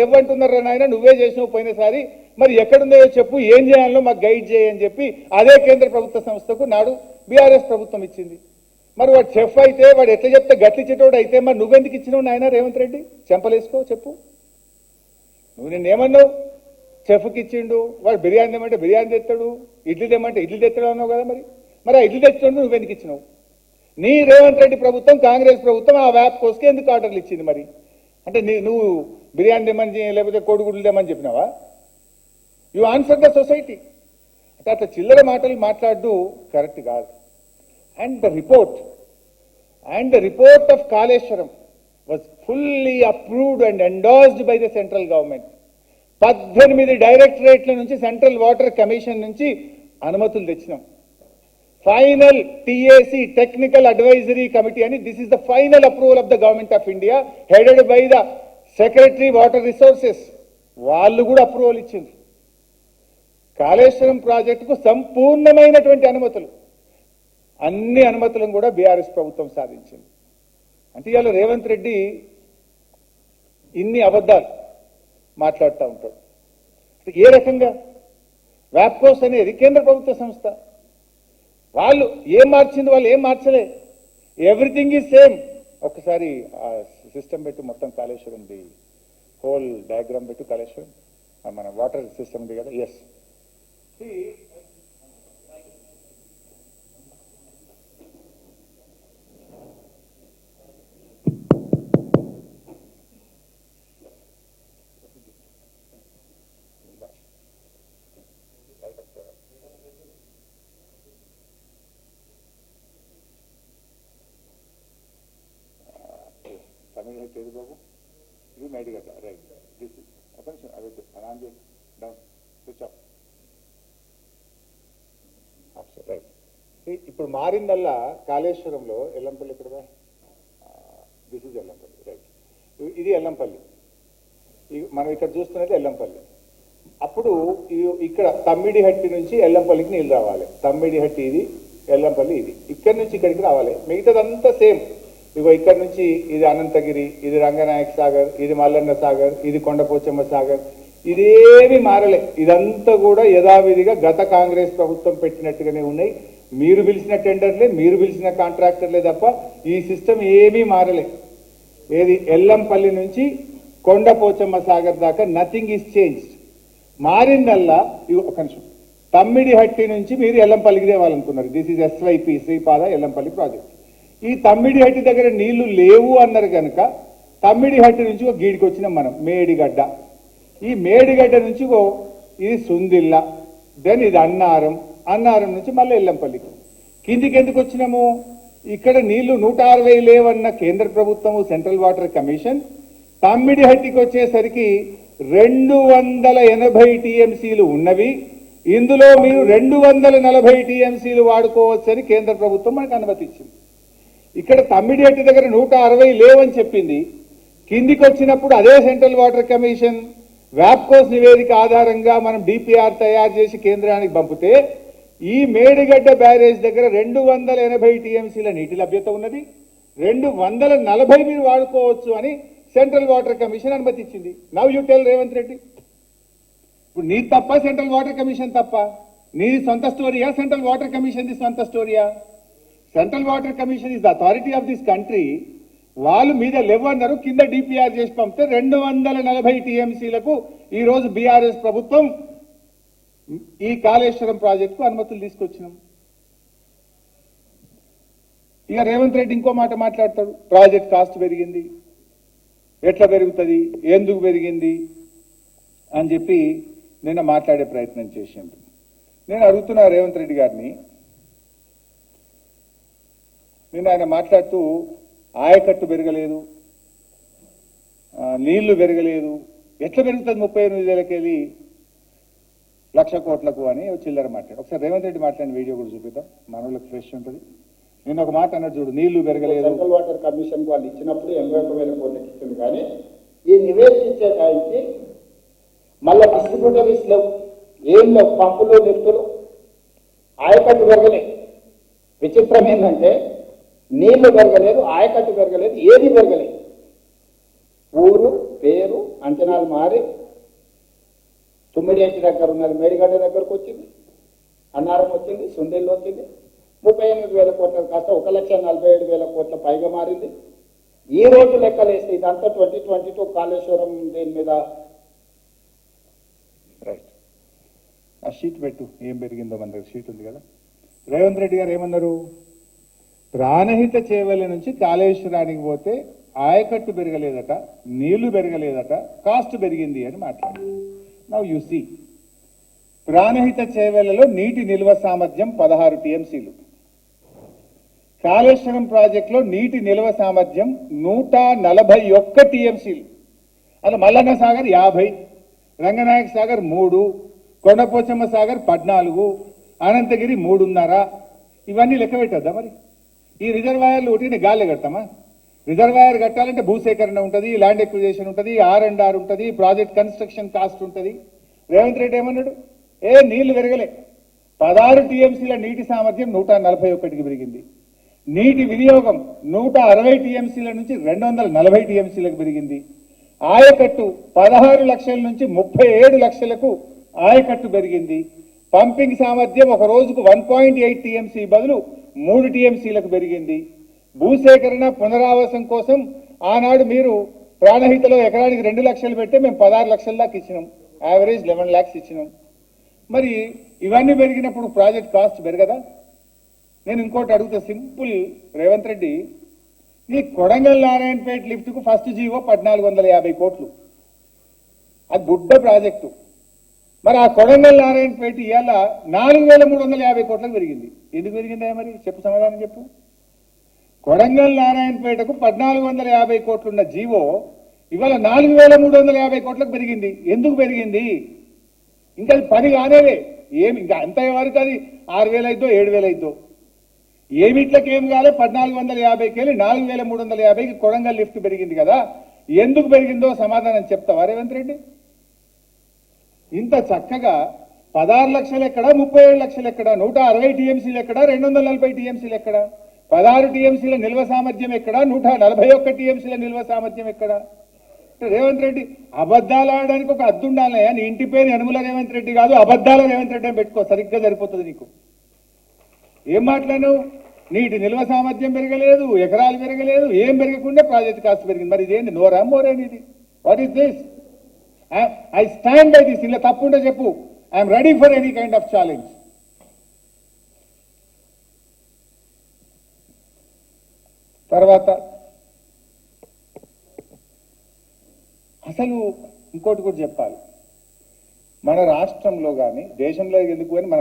ఏమంటున్నారా నాయన, నువ్వే చేసినావు పోయినసారి, మరి ఎక్కడుందో చెప్పు, ఏం చేయాలో మాకు గైడ్ చేయని చెప్పి అదే కేంద్ర ప్రభుత్వ సంస్థకు నాడు బీఆర్ఎస్ ప్రభుత్వం ఇచ్చింది. మరి వాడు చెఫ్ అయితే వాడు ఎట్లా చెప్తే గట్లిచ్చేటోడు అయితే మరి నువ్వెందుకు ఇచ్చినావు నాయన రేవంత్ రెడ్డి? చెంపలేసుకో చెప్పు. నువ్వు నిన్నేమన్నావు? చెఫ్కి ఇచ్చిండు, వాడు బిర్యానీ తెమ్మంటే బిర్యానీ తెస్తాడు, ఇడ్లీ తెమ్మంటే ఇడ్లీ తెస్తాడు అన్నావు కదా. మరి ఆ ఇడ్లీ తెచ్చుకోండి నువ్వెందుకు ఇచ్చినావు? నీ రేవంత్ రెడ్డి ప్రభుత్వం, కాంగ్రెస్ ప్రభుత్వం ఆ వ్యాప్ కోసుకు ఎందుకు ఆర్డర్లు ఇచ్చింది? మరి అంటే నువ్వు బిర్యానీ తెమ్మని లేకపోతే కోడిగుడ్లు తెమ్మని చెప్పినావా? You answer the society. అంటే అట్లా చిల్లర మాటలు మాట్లాడు కరెక్ట్ కాదు. And the report of Kaleshwaram was fully approved and endorsed by the central government. 18 డైరెక్టరేట్ల నుంచి సెంట్రల్ వాటర్ కమిషన్ నుంచి అనుమతులు తెచ్చినాం. Final TAC technical advisory committee అని, this is the final approval of the government of India headed by the secretary water resources. వాళ్ళు కూడా approval ఇచ్చింది. కాళేశ్వరం ప్రాజెక్టుకు సంపూర్ణమైనటువంటి అనుమతులు, అన్ని అనుమతులను కూడా బీఆర్ఎస్ ప్రభుత్వం సాధించింది. అంటే ఇవాళ రేవంత్ రెడ్డి ఇన్ని అబద్ధాలు మాట్లాడుతూ ఉంటాడు. ఏ రకంగా? వ్యాప్కోస్ అనేది కేంద్ర ప్రభుత్వ సంస్థ. వాళ్ళు ఏం మార్చింది? వాళ్ళు ఏం మార్చలే. Everything is same. ఒక్కసారి సిస్టమ్ పెట్టు, మొత్తం కాళేశ్వరంది హోల్ డయాగ్రామ్ పెట్టు. కాళేశ్వరం మన వాటర్ సిస్టమ్ ఉంది కదా. ఎస్, బాబు ఇది మేడిగడ్డ, రైట్. దిస్ ఒక నిమిషం అదే డౌన్ స్విచ్ ఆఫ్. రైట్. ఇప్పుడు మారిందల్లా కాళేశ్వరంలో ఎల్లంపల్లి ఇక్కడ, దిస్ ఇస్ ఎల్లంపల్లి, రైట్. ఇది ఎల్లంపల్లి, మనం ఇక్కడ చూస్తున్నది ఎల్లంపల్లి. అప్పుడు ఇక్కడ తమ్మిడిహట్టి నుంచి ఎల్లంపల్లికి నీళ్ళు రావాలి. తమ్మిడిహట్టి ఇది, ఎల్లంపల్లి ఇది. ఇక్కడి నుంచి ఇక్కడికి రావాలి. మిగతాదంతా సేమ్. ఇగో ఇక్కడ నుంచి ఇది అనంతగిరి, ఇది రంగనాయక సాగర్, ఇది మల్లన్న సాగర్, ఇది కొండపోచమ్మ సాగర్. ఇదేమి మారలే. ఇదంతా కూడా యథావిధిగా గత కాంగ్రెస్ ప్రభుత్వం పెట్టినట్టుగానే ఉన్నాయి. మీరు పిలిచిన టెండర్లే, మీరు పిలిచిన కాంట్రాక్టర్లే తప్ప ఈ సిస్టమ్ ఏమీ మారలే. ఏది ఎల్లంపల్లి నుంచి కొండపోచమ్మ సాగర్ దాకా నథింగ్ ఈజ్ చేంజ్డ్. మారిందల్లా ఒక నిమిషం, తమ్మిడిహట్టి నుంచి మీరు ఎల్లంపల్లికి తేవాలనుకున్నారు. This is SYP Sripada Yellampalli project. ఈ తమ్మిడిహట్టి దగ్గర నీళ్లు లేవు అన్నారు కనుక తమ్మిడిహట్టి నుంచి ఒక గీడికి వచ్చినాం మనం, మేడిగడ్డ. ఈ మేడిగడ్డ నుంచి ఇది సుందిల్ల, దెన్ ఇది అన్నారం, అన్నారం నుంచి మళ్ళీ ఎల్లంపల్లికి. కిందికి ఎందుకు వచ్చినాము? ఇక్కడ నీళ్లు 160 లేవన్న కేంద్ర ప్రభుత్వము, సెంట్రల్ వాటర్ కమిషన్, తమ్మిడిహట్టికి వచ్చేసరికి 280 టీఎంసీలు ఉన్నవి. ఇందులో మీరు 240 టీఎంసీలు వాడుకోవచ్చని కేంద్ర ప్రభుత్వం మనకు అనుమతి ఇచ్చింది. ఇక్కడ తమ్మిడిహట్టి దగ్గర 160 లేవని చెప్పింది. కిందికి వచ్చినప్పుడు అదే సెంట్రల్ వాటర్ కమిషన్ వ్యాప్కోస్ నివేదిక ఆధారంగా మనం డిపిఆర్ తయారు చేసి కేంద్రానికి పంపితే ఈ మేడిగడ్డ బ్యారేజ్ దగ్గర 280 టీఎంసీల నీటి లభ్యత ఉన్నది, 240 మీరు వాడుకోవచ్చు అని సెంట్రల్ వాటర్ కమిషన్ అనుమతి ఇచ్చింది. Now you tell Revanth Reddy, ఇప్పుడు నీ తప్ప సెంట్రల్ వాటర్ కమిషన్ తప్ప? నీది సొంత స్టోరీయా, సెంట్రల్ వాటర్ కమిషన్ది సొంత స్టోరీయా? Central water commission is the authority of this country. వాళ్ళు మీద లేవన్నారు, కింద డిపిఆర్ చేసి పంపితే 240 టీఎంసీలకు ఈ రోజు బీఆర్ఎస్ ప్రభుత్వం ఈ కాళేశ్వరం ప్రాజెక్టుకు అనుమతులు తీసుకొచ్చినాం. ఇక రేవంత్ రెడ్డి ఇంకో మాట మాట్లాడతాడు, ప్రాజెక్ట్ కాస్ట్ పెరిగింది, ఎట్లా పెరుగుతుంది, ఎందుకు పెరిగింది అని చెప్పి నిన్న మాట్లాడే ప్రయత్నం చేసిండు. నేను అడుగుతున్నా రేవంత్ రెడ్డి గారిని, నిన్న ఆయన మాట్లాడుతూ ఆయకట్టు పెరగలేదు, నీళ్లు పెరగలేదు, ఎట్లా పెరుగుతుంది 38,000కి వెళ్ళి 1,00,000 కోట్లకు అని చిల్లర మాట్లాడు. ఒకసారి రేవంత్ రెడ్డి మాట్లాడిన వీడియో కూడా చూపిద్దాం, మనోళ్ళకి ఫ్రెష్ ఉంటుంది. నేను ఒక మాట అన్నట్టు చూడు, నీళ్లు పెరగలేదు. సెంట్రల్ వాటర్ కమిషన్ వాళ్ళు ఇచ్చినప్పుడు 81,000 కోట్లకి ఇచ్చింది, కానీ ఈ నివేదిక ఇచ్చే టైంకి మళ్ళీ డిస్ట్రిబ్యూటరీస్ లేవు, ఏం లేవు, పంపులు లిఫ్టులు, ఆయకట్టు పెరగలేదు. విచిత్రం ఏంటంటే నీళ్లు పెరగలేదు, ఆయకట్టు పెరగలేదు, ఏది పెరగలేదు. ఊరు పేరు అంచనాలు మారి తుమ్మిడేటి దగ్గర ఉన్నది మేడిగడ్డ దగ్గరకు వచ్చింది, అన్నారం వచ్చింది, సుండెల్లు వచ్చింది. 38,000 కోట్ల కాస్త 1,47,000 కోట్ల పైగా మారింది. ఈ రోజు లెక్కలేస్తే ఇదంతా 2022 కాళేశ్వరం దేని మీద. రైట్, ఆ షీట్ పెట్టు, ఏం పెరిగిందో మన దగ్గర షీట్ ఉంది కదా. రేవంత్ రెడ్డి గారు ఏమన్నారు? ప్రాణహిత చేవెళ్ళ నుంచి కాళేశ్వరానికి పోతే ఆయకట్టు పెరగలేదట, నీళ్లు పెరగలేదట, కాస్ట్ పెరిగింది అని మాట్లాడారు. నౌ యు సీ, ప్రాణహిత చేవెళ్లలో నీటి నిల్వ సామర్థ్యం 16 టీఎంసీలు, కాళేశ్వరం ప్రాజెక్టులో నీటి నిల్వ సామర్థ్యం 141 టీఎంసీలు. అలా మల్లన్న సాగర్ 50, రంగనాయక సాగర్ 3, కొండపోచమ్మ సాగర్ 14, అనంతగిరి 3.5. ఇవన్నీ లెక్క పెట్టద్దా మరి? ఈ రిజర్వాయర్లు ఒకటి గాలి కడతామా? రిజర్వాయర్ కట్టాలంటే భూసేకరణ ఉంటుంది, ల్యాండ్ ఎక్విజిషన్ ఉంటుంది, R&R ఉంటుంది, ప్రాజెక్ట్ కన్స్ట్రక్షన్ కాస్ట్ ఉంటుంది. రేవంత్ రెడ్డి ఏమన్నాడు? నీళ్లు పెరగలే, 16 టీఎంసీల నీటి సామర్థ్యం 141కి పెరిగింది. నీటి వినియోగం 160 టీఎంసీల నుంచి 240 టీఎంసీలకు పెరిగింది. ఆయకట్టు 16 లక్షల నుంచి 37 లక్షలకు ఆయకట్టు పెరిగింది. పంపింగ్ సామర్థ్యం ఒక రోజుకు 1.8 టీఎంసీ బదులు 3 టీఎంసీలకు పెరిగింది. భూసేకరణ పునరావాసం కోసం ఆనాడు మీరు ప్రాణహితలో ఎకరానికి 2 లక్షలు పెడితే మేము 16 లక్షల దాకా ఇచ్చినాం, యావరేజ్ 11 lakhs ఇచ్చినాం. మరి ఇవన్నీ పెరిగినప్పుడు ప్రాజెక్ట్ కాస్ట్ పెరగదా? నేను ఇంకోటి అడుగుతా, సింపుల్ రేవంత్ రెడ్డి, నీ కొడంగల్ నారాయణపేట లిఫ్ట్కు ఫస్ట్ జీవో 1450 కోట్లు, అది బుడ్డ ప్రాజెక్టు. మరి ఆ కొడంగల్ నారాయణపేట ఇవాళ 4,350 కోట్లకు పెరిగింది. ఎందుకు పెరిగిందా మరి? చెప్పు, సమాధానం చెప్పు. కొడంగల్ నారాయణపేటకు 1450 కోట్లున్న జీవో ఇవాళ 4,350 కోట్లకు పెరిగింది. ఎందుకు పెరిగింది? ఇంకా అది పని కానేవే, ఏమి ఇంకా అంత వరకు అది 6,000 అయిద్దో 7,000 అయిద్దో, ఏమిట్లకి ఏం కాలే. 1450కి వెళ్ళి 4,350కి కొడంగల్ లిఫ్ట్ పెరిగింది కదా. ఎందుకు పెరిగిందో సమాధానం చెప్తావా రేవంత్ రెడ్డి? ఇంత చక్కగా 16 లక్షలు ఎక్కడ, 37 లక్షలు ఎక్కడ, 160 టీఎంసీలు ఎక్కడ, 240 టీఎంసీలు ఎక్కడ, 16 టీఎంసీల నిల్వ సామర్థ్యం ఎక్కడ, 141 టీఎంసీల నిల్వ సామర్థ్యం ఎక్కడ? రేవంత్ రెడ్డి అబద్ధాలు ఆడడానికి ఒక అద్దు ఉండాలయ్యా. నీ ఇంటి పేరు యనుమల రేవంత్ రెడ్డి కాదు, అబద్ధాల రేవంత్ రెడ్డి అని పెట్టుకో, సరిగ్గా సరిపోతుంది నీకు. ఏం మాట్లాడు? నీటి నిల్వ సామర్థ్యం పెరగలేదు, ఎకరాలు పెరగలేదు, ఏం పెరగకుండా ప్రాజెక్ట్ కాస్ట్ పెరిగింది. మరి ఇదేంటి? నోరా మోరేని ఇది? What is this? I stand by this. ఇలా తప్పుంటే చెప్పు, I'm ready for any kind of challenge. తర్వాత అసలు ఇంకోటి కూడా చెప్పాలి, మన రాష్ట్రంలో కానీ దేశంలో ఎందుకు కానీ మన